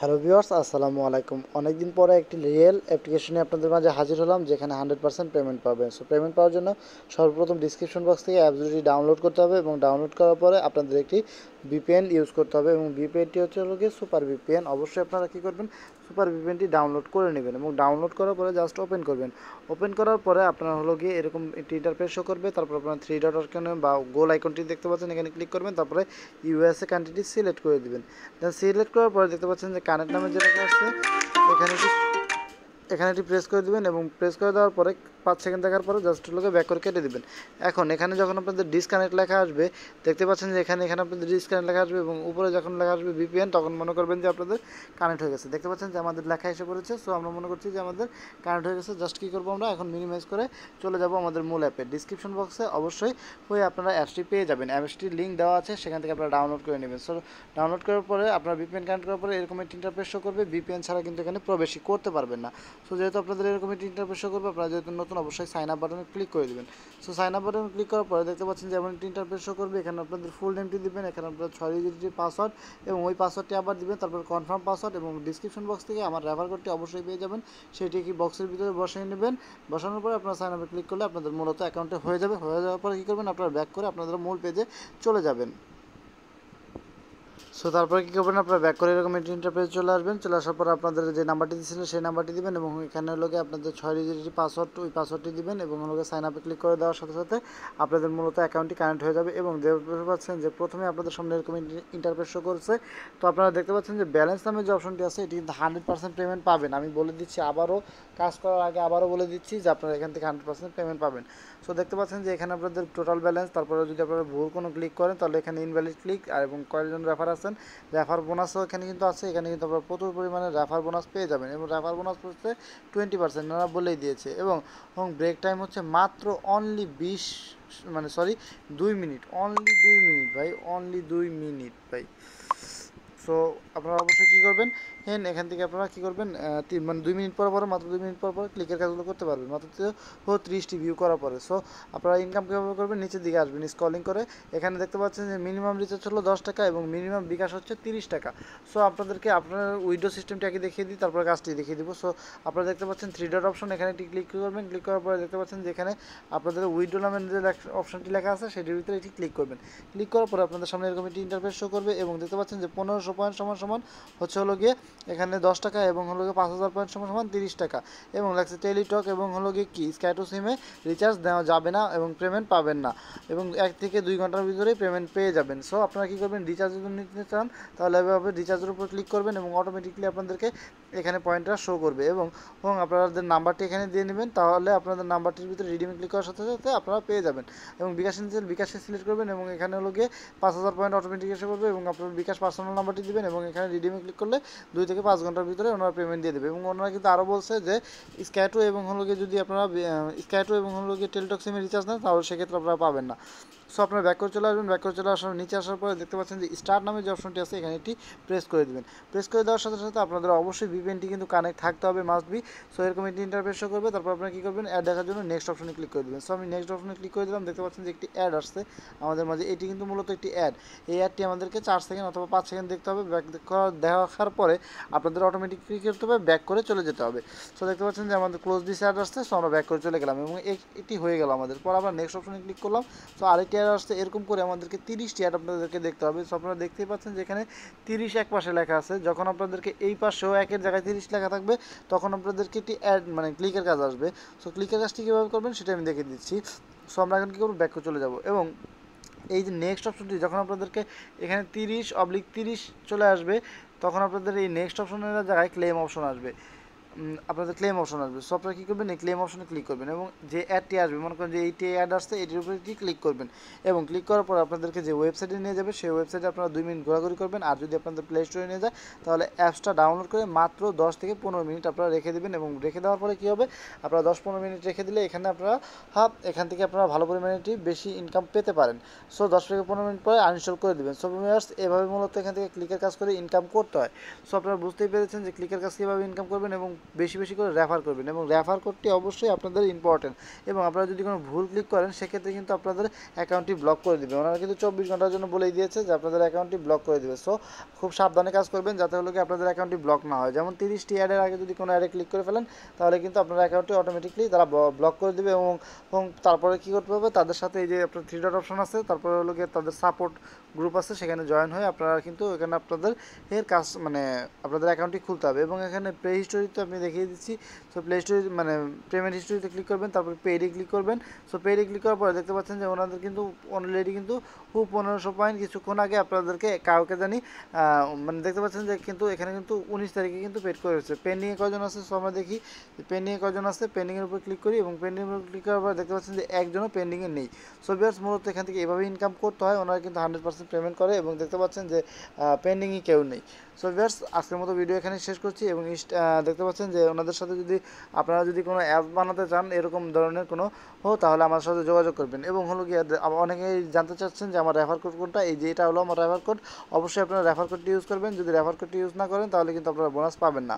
Hello viewers, আসসালামু আলাইকুম। অনেকদিন পরে একটি রিয়েল অ্যাপ্লিকেশনে আপনাদের মাঝে হাজির হলাম, যেখানে 100% পেমেন্ট পাবেন। সো পেমেন্ট পাওয়ার জন্য সর্বপ্রথম ডিসক্রিপশন বক্স থেকে অ্যাপ দুটি ডাউনলোড করতে হবে এবং ডাউনলোড করার পরে আপনাদের একটি ভিপিএন ইউজ করতে হবে এবং ভিপিএনটি হচ্ছে হলো গিয়ে সুপার ভিপিএন। অবশ্যই আপনারা কী করবেন, সুপার ভিপিএনটি ডাউনলোড করে নেবেন এবং ডাউনলোড করার পরে জাস্ট ওপেন করবেন। ওপেন করার পরে আপনার হলো গিয়ে এরকম একটি ইন্টারফেস শো করবে। তারপর আপনার থ্রি ডট আইকনে বা গোল আইকনটি দেখতে পাচ্ছেন, এখানে ক্লিক করবেন। তারপরে ইউএসএ কান্ট্রিটি সিলেক্ট করে দিবেন। দেন সিলেক্ট করার পরে দেখতে পাচ্ছেন যে কানেক্ট নামে যে লেখা আসছে, এখানে এটি প্রেস করে দিবেন এবং প্রেস করে দেওয়ার পরে 5 সেকেন্ড দেখার পরে জাস্ট লোকে ব্যাক করে কেটে দিবেন। এখন এখানে যখন আপনাদের ডিসকানেক্ট লেখা আসবে, দেখতে পাচ্ছেন যে এখানে আপনাদের ডিসকানেক্ট লেখা আসবে এবং উপরে যখন লেখা আসবে ভিপিএন, তখন মনে করবেন যে আপনাদের কানেক্ট হয়ে গেছে। দেখতে পাচ্ছেন যে আমাদের লেখা এসে পড়েছে। সো আমরা মনে করছি যে আমাদের কানেক্ট হয়ে গেছে। জাস্ট কী করবো, আমরা এখন মিনিমাইজ করে চলে যাব আমাদের মূল অ্যাপে। ডিসক্রিপশন বক্সে অবশ্যই হয়ে আপনারা অ্যাপসটি পেয়ে যাবেন। অ্যাপসটির লিঙ্ক দেওয়া আছে, সেখান থেকে আপনারা ডাউনলোড করে নেবেন। সো ডাউনলোড করার পরে আপনার ভিপিএন কানেক্ট করার পরে এরকম একটি ইন্টারফেস শো করবে। ভিপিএন ছাড়া কিন্তু এখানে প্রবেশই করতে পারবেন না। সো যেহেতু আপনাদের এরকম একটি ইন্টারফেস শো করবে, আপনারা যেহেতু নতুন, অবশ্যই সাইন আপ বাটনে ক্লিক করে দেবেন। সো সাইন আপ বাটনে ক্লিক করার পরে দেখতে পাচ্ছেন যে এমন একটি ইন্টারফেস শো করবে। এখানে আপনাদের ফুল নেমটি দিবেন, এখানে আপনার 6 ডিজিটের পাসওয়ার্ড এবং ওই পাসওয়ার্ডটি আবার দিবেন। তারপর কনফার্ম পাসওয়ার্ড এবং ডিসক্রিপশন বক্স থেকে আমার রেফার কোডটি অবশ্যই পেয়ে যাবেন, সেটি কি বক্সের ভিতরে বসিয়ে নেবেন। বসানোর পরে আপনারা সাইন আপে ক্লিক করলে আপনাদের মূলত অ্যাকাউন্টে হয়ে যাবে। হয়ে যাওয়ার পরে কী করবেন, আপনারা ব্যাক করে আপনাদের মূল পেজে চলে যাবেন। সো তারপরে কী করবেন, আপনারা ব্যাক করে এরকম একটি ইন্টারফেস চলে আসবেন। চলে আসার পর আপনাদের যে নাম্বারটি দিয়েছিলেন সেই নাম্বারটি দিবেন এবং এখানে হলো গিয়ে আপনাদের 6 ডিজিটের পাসওয়ার্ড, ওই পাসওয়ার্ডটি দিবেন এবং হলো গিয়ে সাইন আপে ক্লিক করে দেওয়ার সাথে সাথে আপনাদের মূলত অ্যাকাউন্টটি কানেক্ট হয়ে যাবে। এবং দেখতে পাচ্ছেন যে প্রথমে আপনাদের সামনে এরকম ইন্টারফেস শো করছে। তো আপনারা দেখতে পাচ্ছেন যে ব্যালেন্স নামে যে অপশনটি আছে, এটি কিন্তু 100% পেমেন্ট পাবেন। আমি বলে দিচ্ছি আবারও, কাজ করার আগে আবারও বলে দিচ্ছি যে আপনারা এখান থেকে 100% পেমেন্ট পাবেন। সো দেখতে পাচ্ছেন যে এখানে আপনাদের টোটাল ব্যালেন্স, তারপরে যদি আপনারা ভুল কোনো ক্লিক করেন তাহলে এখানে ইনভ্যালিড ক্লিক, আর এবং কয়েকজন রেফার আছেন, রেফার বোনাসও এখানে কিন্তু আছে। এখানে কিন্তু আপনারা প্রচুর পরিমাণে রেফার বোনাস পেয়ে যাবেন এবং রেফার বোনাস হচ্ছে 20%, ওনারা বলেই দিয়েছে। এবং ব্রেক টাইম হচ্ছে মাত্র অনলি 2 মিনিট, অনলি 2 মিনিট ভাই, অনলি 2 মিনিট ভাই। সো আপনারা অবশ্যই কী করবেন, এখান থেকে আপনারা কী করবেন, 2 মিনিট পর মাত্র 2 মিনিট পর ক্লিকের কাজগুলো করতে পারবেন মাত্র 30টি ভিউ করার পরে। সো আপনারা ইনকাম কীভাবে করবেন, নিচের দিকে আসবেন স্ক্রলিং করে। এখানে দেখতে পাচ্ছেন যে মিনিমাম রিচার্জ হলো 10 টাকা এবং মিনিমাম বিকাশ হচ্ছে 30 টাকা। সো আপনাদেরকে আপনার উইডো সিস্টেমটি আগে দেখিয়ে দিই, তারপরে কাজটি দেখিয়ে দিব। সো আপনারা দেখতে পাচ্ছেন 3 ডট অপশন, এখানে এটি ক্লিক করবেন। ক্লিক করার পরে দেখতে পাচ্ছেন যে এখানে আপনাদের উইডো নামের যে অপশনটি লেখা আছে সেটির ভিতরে এটি ক্লিক করবেন। ক্লিক করার পরে আপনাদের সামনে এরকম একটি ইন্টারফেস শো করবে এবং দেখতে পাচ্ছেন যে 1500 পয়েন্ট সমান হচ্ছে হলো গিয়ে এখানে 10 টাকা এবং হলো গিয়ে 5000 পয়েন্ট সমান 30 টাকা এবং লাগছে টেলিটক এবং হলো গিয়ে কি স্ক্যাটো সিমে রিচার্জ দেওয়া যাবে না এবং পেমেন্ট পাবেন না এবং 1 থেকে 2 ঘন্টার ভিতরেই পেমেন্ট পেয়ে যাবেন। সো আপনারা কী করবেন, রিচার্জ যদি নিতে চান তাহলে এভাবে রিচার্জের উপর ক্লিক করবেন এবং অটোমেটিকলি আপনাদেরকে এখানে পয়েন্টটা শো করবে এবং আপনাদের নাম্বারটি এখানে দিয়ে নেবেন। তাহলে আপনাদের নাম্বারটির ভিতরে রিডিমে ক্লিক করার সাথে সাথে আপনারা পেয়ে যাবেন এবং বিকাশে সিলেক্ট করবেন এবং এখানে হলো গিয়ে 5000 পয়েন্ট অটোমেটিক এসে করবে এবং আপনার বিকাশ পার্সোনাল নাম্বারটি দিবেন এবং এখানে রিডিমে ক্লিক করলে 2 থেকে 5 ঘন্টার ভিতরে ওনারা পেমেন্ট দিয়ে দেবে। এবং ওনারা কিন্তু আরও বলছে যে স্ক্যাটো এবং হলো গিয়ে যদি আপনারা স্ক্যাটো এবং হলো গিয়ে টেলিটক সিমে রিচার্জ নেন তাহলে সেক্ষেত্রে আপনারা পাবেন না। সো আপনারা ব্যাক করে চলে আসবেন। ব্যাক করে চলে আসার নিচে আসার পরে দেখতে পাচ্ছেন যে স্টার্ট নামে যে অপশনটি আছে, এখানে এটি প্রেস করে দেবেন। প্রেস করে দেওয়ার সাথে সাথে আপনাদের অবশ্যই ভিপিএনটি কিন্তু কানেক্ট থাকতে হবে, মাস্ট বি। সো এরকম একটি ইন্টারফেস শো করবে। তারপর আপনারা কী করবেন, অ্যাড দেখার জন্য নেক্সট অপশনে ক্লিক করে দেবেন। সো আমি নেক্সট অপশনে ক্লিক করে দিলাম। দেখতে পাচ্ছেন যে একটি অ্যাড আসছে আমাদের মাঝে। এটি কিন্তু মূলত একটি অ্যাড। এই অ্যাডটি আমাদেরকে 4 সেকেন্ড অথবা 5 সেকেন্ড দেখতে হবে। ব্যাক দেখার পরে আপনাদের অটোমেটিক কী করতে হবে, ব্যাক করে চলে যেতে হবে। সো দেখতে পাচ্ছেন যে আমাদের ক্লোজ দিস অ্যাড আসছে। সো আমরা ব্যাক করে চলে গেলাম এবং এটি হয়ে গেল আমাদের। পর আমরা নেক্সট অপশনে ক্লিক করলাম। সো আরেকটি অ্যাড আসছে। এরকম করে আমাদেরকে 30টি অ্যাড আপনাদেরকে দেখতে হবে। সো আপনারা দেখতেই পাচ্ছেন যে এখানে 30 এক পাশে লেখা আছে। যখন আপনাদেরকে এই পাশেও 1-এর জায়গায় 30 লেখা থাকবে তখন আপনাদেরকে একটি অ্যাড ক্লিকের কাজ আসবে। সো ক্লিকের কাজটি কীভাবে করবেন সেটা আমি দেখিয়ে দিচ্ছি। সো আমরা এখন কী করবো, ব্যাক করে চলে যাব এবং এই যে নেক্সট অপশনটি যখন আপনাদেরকে এখানে 30/30 চলে আসবে তখন আপনাদের এই নেক্সট অপশনের জায়গায় ক্লেম অপশন আসবে, আপনাদের ক্লেম অপশন আসবে। সো আপনারা কী করবেন, এই ক্লেম অপশনে ক্লিক করবেন এবং যে অ্যাডটি আসবে, মনে করেন যে এইটি অ্যাড আসছে, এটির উপরে ক্লিক করবেন এবং ক্লিক করার পর আপনাদেরকে যে ওয়েবসাইটে নিয়ে যাবে সেই ওয়েবসাইটে আপনারা 2 মিনিট ঘোরাঘুরি করবেন। আর যদি আপনাদের প্লে স্টোরে নিয়ে যায় তাহলে অ্যাপসটা ডাউনলোড করে মাত্র 10 থেকে 15 মিনিট আপনারা রেখে দেবেন এবং রেখে দেওয়ার পরে কী হবে, আপনারা 10-15 মিনিট রেখে দিলে এখানে আপনারা এখান থেকে আপনারা ভালো পরিমাণে বেশি ইনকাম পেতে পারেন। সো 10 থেকে 15 মিনিট পরে আনইনস্টল করে দেবেন। সো ভিউয়ার্স, এভাবে মূলত এখান থেকে ক্লিকের কাজ করে ইনকাম করতে হয়। সো আপনারা বুঝতেই পেরেছেন যে ক্লিকের কাজ কীভাবে ইনকাম করবেন এবং বেশি বেশি করে রেফার করবেন, এবং রেফার কোডটি অবশ্যই আপনাদের ইম্পর্টেন্ট। এবং আপনারা যদি কোনো ভুল ক্লিক করেন সেক্ষেত্রে কিন্তু আপনাদের অ্যাকাউন্টটি ব্লক করে দেবে। ওনারা কিন্তু 24 ঘন্টার জন্য বলেই দিয়েছে যে আপনাদের অ্যাকাউন্টটি ব্লক করে দেবে। সো খুব সাবধানে কাজ করবেন যাতে হলো কি আপনাদের অ্যাকাউন্টটি ব্লক না হয়। যেমন 30টি অ্যাডের আগে যদি কোনো অ্যাডে ক্লিক করে ফেলেন তাহলে কিন্তু আপনার অ্যাকাউন্টটি অটোমেটিকলি তারা ব্লক করে দেবে। এবং তারপরে কী করতে হবে, তাদের সাথে এই যে আপনার 3 ডট অপশন আছে, তারপরে হলো গিয়ে তাদের সাপোর্ট গ্রুপ আছে, সেখানে জয়েন হয়ে আপনারা কিন্তু এখানে আপনাদের এর কাজ মানে আপনাদের অ্যাকাউন্টটি খুলতে হবে। এবং এখানে প্লে হিস্টোরিতে আমি দেখিয়ে দিচ্ছি। সো প্লে হিস্টোরি মানে পেমেন্ট হিস্টোরিতে ক্লিক করবেন, তারপর পেইডে ক্লিক করবেন। সো পেইডে ক্লিক করার পরে দেখতে পাচ্ছেন যে ওনাদের কিন্তু অলরেডি কিন্তু 1500 পয়েন্ট কিছুক্ষণ আগে আপনাদেরকে কাউকে জানি মানে দেখতে পাচ্ছেন যে কিন্তু এখানে কিন্তু 19 তারিখে কিন্তু পেড করে হচ্ছে। পেন্ডিংয়ে কজন আছে, সো আমরা দেখি পেন্ডিংয়ে কজন আছে। পেন্ডিংয়ের উপর ক্লিক করি এবং পেন্ডিংয়ের উপর ক্লিক করার পর দেখতে পাচ্ছেন যে একজনও পেন্ডিংয়ে নেই। সো ভিউয়ার্স মূলত এখান থেকে এভাবে ইনকাম করতে হয়। ওনারা কিন্তু 100% পেমেন্ট করে এবং দেখতে পাচ্ছেন যে পেন্ডিংয়ে কেউ নেই। সো ভিউয়ার্স আজকের মতো ভিডিও এখানে শেষ করছি। এবং দেখতে পাচ্ছেন যে ওনাদের সাথে যদি আপনারা যদি কোনো অ্যাপ বানাতে চান এরকম ধরনের কোনো তাহলে আমার সাথে যোগাযোগ করবেন। এবং হলো গিয়ে অনেকেই জানতে চাচ্ছেন যে আমার রেফার কোড কোনটা, এই যে এটা হলো আমার রেফার কোড। অবশ্যই আপনারা রেফার কোডটি ইউজ করবেন। যদি রেফার কোডটি ইউজ না করেন তাহলে কিন্তু আপনারা বোনাস পাবেন না।